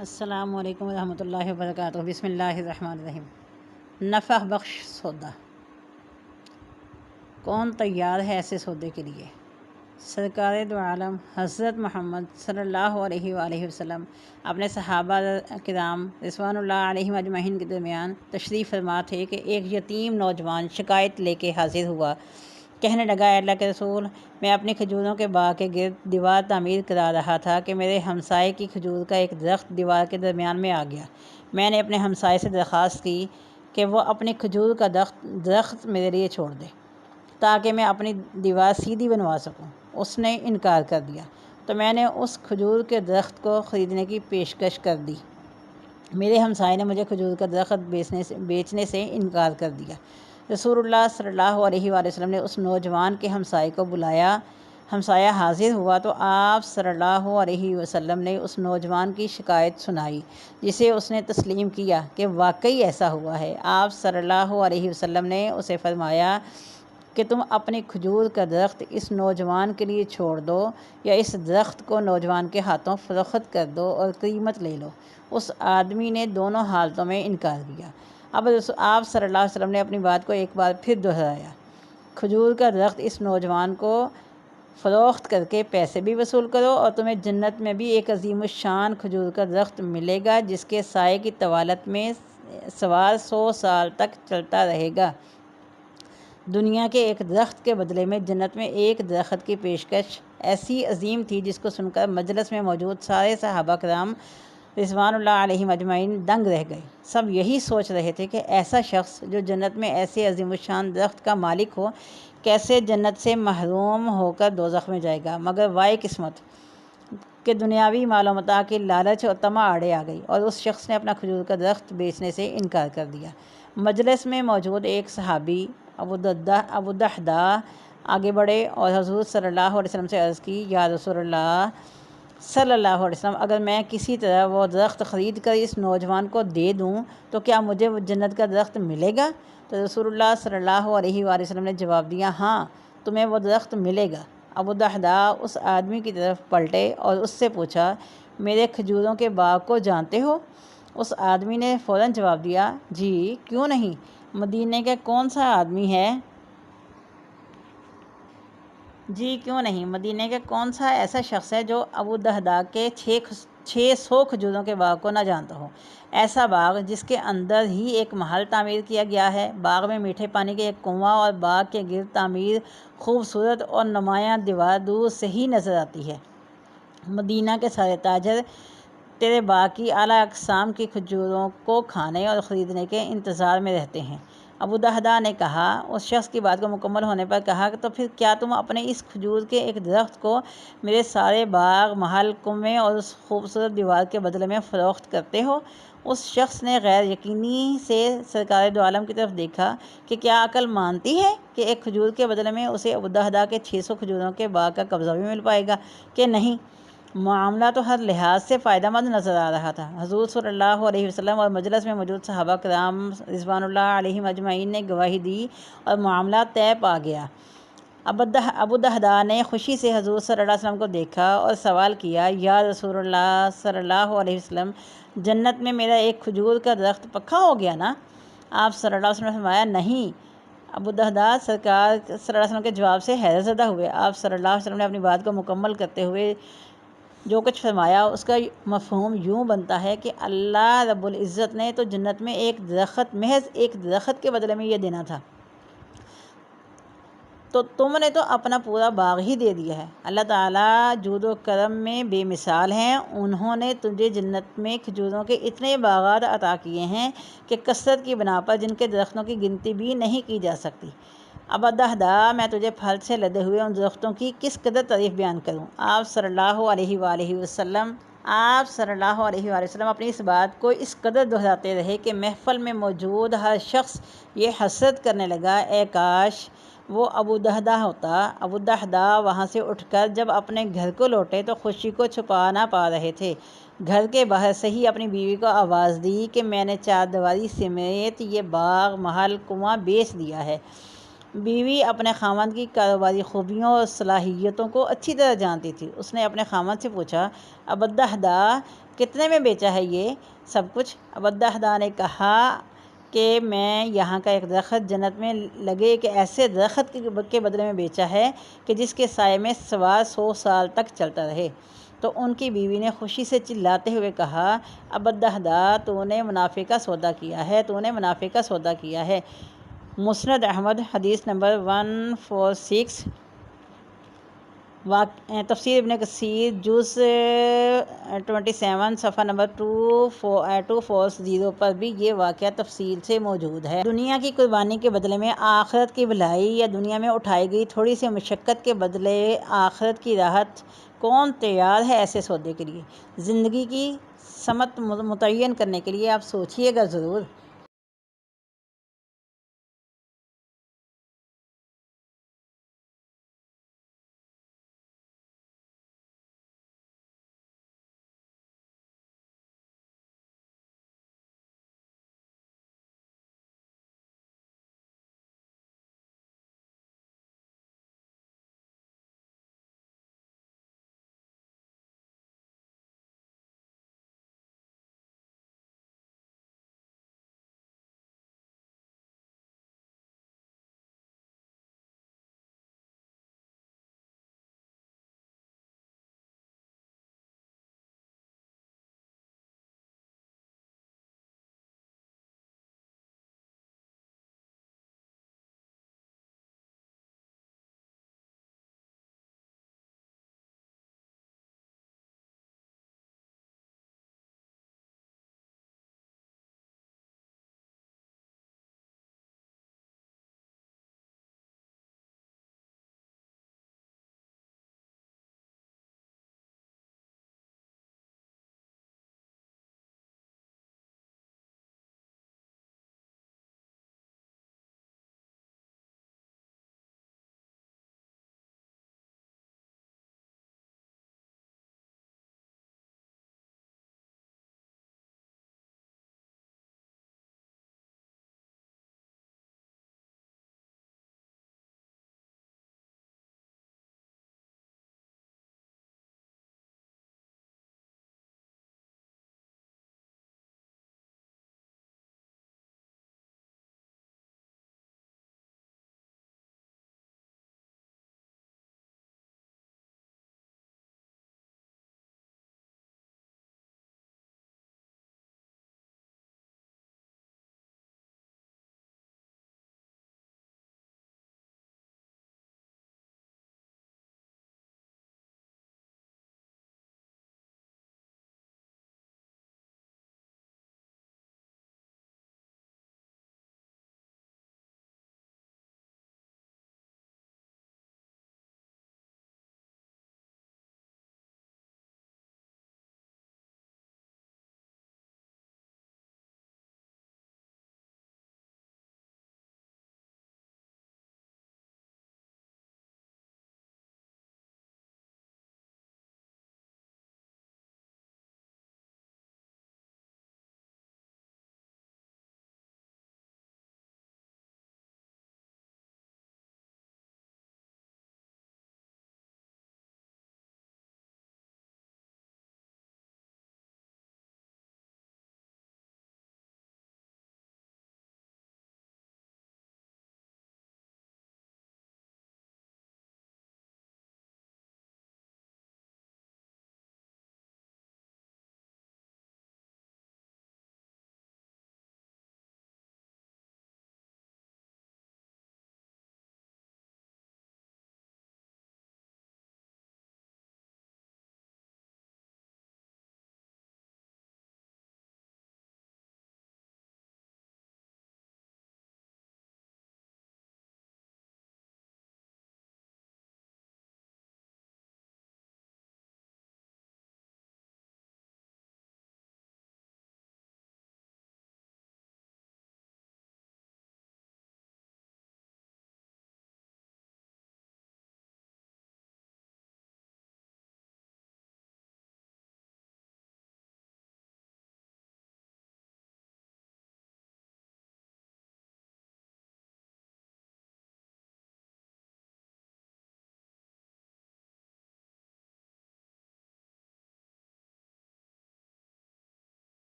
السلام علیکم ورحمۃ اللہ وبرکاتہ۔ بسم اللہ الرحمن الرحیم۔ نفع بخش سودا، کون تیار ہے ایسے سودے کے لیے؟ سرکار دو عالم حضرت محمد صلی اللہ علیہ وآلہ وسلم اپنے صحابہ کرام رضوان اللہ علیہم اجمعین کے درمیان تشریف فرما تھے کہ ایک یتیم نوجوان شکایت لے کے حاضر ہوا۔ کہنے لگا، اے اللہ کے رسول، میں اپنی کھجوروں کے باغ کے گرد دیوار تعمیر کرا رہا تھا کہ میرے ہمسائے کی کھجور کا ایک درخت دیوار کے درمیان میں آ گیا۔ میں نے اپنے ہمسائے سے درخواست کی کہ وہ اپنی کھجور کا درخت میرے لیے چھوڑ دے تاکہ میں اپنی دیوار سیدھی بنوا سکوں۔ اس نے انکار کر دیا تو میں نے اس کھجور کے درخت کو خریدنے کی پیشکش کر دی۔ میرے ہمسائے نے مجھے کھجور کا درخت بیچنے سے انکار کر دیا۔ رسول اللہ صلی اللہ علیہ وآلہ وسلم نے اس نوجوان کے ہمسائے کو بلایا۔ ہمسایہ حاضر ہوا تو آپ صلی اللہ علیہ وسلم نے اس نوجوان کی شکایت سنائی، جسے اس نے تسلیم کیا کہ واقعی ایسا ہوا ہے۔ آپ صلی اللہ علیہ وسلم نے اسے فرمایا کہ تم اپنی کھجور کا درخت اس نوجوان کے لیے چھوڑ دو یا اس درخت کو نوجوان کے ہاتھوں فروخت کر دو اور قیمت لے لو۔ اس آدمی نے دونوں حالتوں میں انکار کیا۔ اب آپ صلی اللہ علیہ وسلم نے اپنی بات کو ایک بار پھر دہرایا، کھجور کا درخت اس نوجوان کو فروخت کر کے پیسے بھی وصول کرو اور تمہیں جنت میں بھی ایک عظیم الشان کھجور کا درخت ملے گا جس کے سائے کی طوالت میں سوار 100 سال تک چلتا رہے گا۔ دنیا کے ایک درخت کے بدلے میں جنت میں ایک درخت کی پیشکش ایسی عظیم تھی جس کو سن کر مجلس میں موجود سارے صحابہ کرام رضوان اللہ علیہم اجمعین دنگ رہ گئے۔ سب یہی سوچ رہے تھے کہ ایسا شخص جو جنت میں ایسے عظیم الشان درخت کا مالک ہو کیسے جنت سے محروم ہو کر دوزخ میں جائے گا۔ مگر وائے قسمت کہ دنیاوی مال و متاع کی لالچ اور طمع آڑے آ گئی اور اس شخص نے اپنا کھجور کا درخت بیچنے سے انکار کر دیا۔ مجلس میں موجود ایک صحابی ابو دحداء آگے بڑھے اور حضور صلی اللہ علیہ وسلم سے عرض کی، یا رسول اللہ صلی اللہ علیہ وسلم، اگر میں کسی طرح وہ درخت خرید کر اس نوجوان کو دے دوں تو کیا مجھے وہ جنت کا درخت ملے گا؟ تو رسول اللہ صلی اللہ علیہ وآلہ وسلم نے جواب دیا، ہاں، تمہیں وہ درخت ملے گا۔ ابو دحداء اس آدمی کی طرف پلٹے اور اس سے پوچھا، میرے کھجوروں کے باغ کو جانتے ہو؟ اس آدمی نے فوراً جواب دیا، جی کیوں نہیں، مدینے کا کون سا آدمی ہے مدینے کا کون سا ایسا شخص ہے جو ابو دحداء کے 600 کھجوروں کے باغ کو نہ جانتا ہو؟ ایسا باغ جس کے اندر ہی ایک محل تعمیر کیا گیا ہے، باغ میں میٹھے پانی کے ایک کنواں اور باغ کے گرد تعمیر خوبصورت اور نمایاں دیوار دور سے ہی نظر آتی ہے۔ مدینہ کے سارے تاجر تیرے باغ کی اعلیٰ اقسام کی کھجوروں کو کھانے اور خریدنے کے انتظار میں رہتے ہیں۔ ابو دحداء نے کہا، اس شخص کی بات کو مکمل ہونے پر کہا، تو پھر کیا تم اپنے اس کھجور کے ایک درخت کو میرے سارے باغ، محل، کنویں اور اس خوبصورت دیوار کے بدلے میں فروخت کرتے ہو؟ اس شخص نے غیر یقینی سے سرکار دو عالم کی طرف دیکھا کہ کیا عقل مانتی ہے کہ ایک کھجور کے بدلے میں اسے ابو دحداء کے 600 کھجوروں کے باغ کا قبضہ بھی مل پائے گا کہ نہیں؟ معاملہ تو ہر لحاظ سے فائدہ مند نظر آ رہا تھا۔ حضور صلی اللہ علیہ وسلم اور مجلس میں موجود صحابہ کرام رضوان اللہ علیہم اجمعین نے گواہی دی اور معاملہ طے پا گیا۔ ابو دحداء نے خوشی سے حضور صلی اللہ علیہ وسلم کو دیکھا اور سوال کیا، یا رسول اللہ صلی اللہ علیہ وسلم، جنت میں میرا ایک کھجور کا درخت پکا ہو گیا نا؟ آپ صلی اللہ علیہ وسلم نے فرمایا، نہیں۔ ابو دحداء سرکار صلی اللہ علیہ وسلم کے جواب سے حیرت زدہ ہوئے۔ آپ صلی اللہ علیہ وسلم نے اپنی بات کو مکمل کرتے ہوئے جو کچھ فرمایا اس کا مفہوم یوں بنتا ہے کہ اللہ رب العزت نے تو جنت میں ایک درخت، محض ایک درخت کے بدلے میں یہ دینا تھا، تو تم نے تو اپنا پورا باغ ہی دے دیا ہے۔ اللہ تعالیٰ جود و کرم میں بے مثال ہیں۔ انہوں نے تجھے جنت میں کھجوروں کے اتنے باغات عطا کیے ہیں کہ کثرت کی بنا پر جن کے درختوں کی گنتی بھی نہیں کی جا سکتی۔ ابو دحداء، میں تجھے پھل سے لدے ہوئے ان درختوں کی کس قدر تعریف بیان کروں؟ آپ صلی اللہ علیہ وآلہ وسلم اپنی اس بات کو اس قدر دہراتے رہے کہ محفل میں موجود ہر شخص یہ حسرت کرنے لگا، اے کاش وہ ابو دحداء ہوتا۔ ابو دحداء وہاں سے اٹھ کر جب اپنے گھر کو لوٹے تو خوشی کو چھپا نہ پا رہے تھے۔ گھر کے باہر سے ہی اپنی بیوی کو آواز دی کہ میں نے چار دیواری سمیت یہ باغ، محل، کنواں بیچ دیا ہے۔ بیوی اپنے خاوند کی کاروباری خوبیوں اور صلاحیتوں کو اچھی طرح جانتی تھی۔ اس نے اپنے خاوند سے پوچھا، ابو دحداء، کتنے میں بیچا ہے یہ سب کچھ؟ ابوالدرداء نے کہا کہ میں یہاں کا ایک درخت جنت میں لگے کہ ایسے درخت کے بدلے میں بیچا ہے کہ جس کے سائے میں 100 سال تک چلتا رہے۔ تو ان کی بیوی نے خوشی سے چلاتے ہوئے کہا، ابوالدرداء تو نے منافع کا سودا کیا ہے، تو نے منافع کا سودا کیا ہے۔ مسند احمد حدیث نمبر 146۔ تفسیر ابن کثیر جزء 27 صفحہ نمبر 240 پر بھی یہ واقعہ تفصیل سے موجود ہے۔ دنیا کی قربانی کے بدلے میں آخرت کی بھلائی، یا دنیا میں اٹھائی گئی تھوڑی سی مشقت کے بدلے آخرت کی راحت، کون تیار ہے ایسے سودے کے لیے؟ زندگی کی سمت متعین کرنے کے لیے آپ سوچئے گا ضرور۔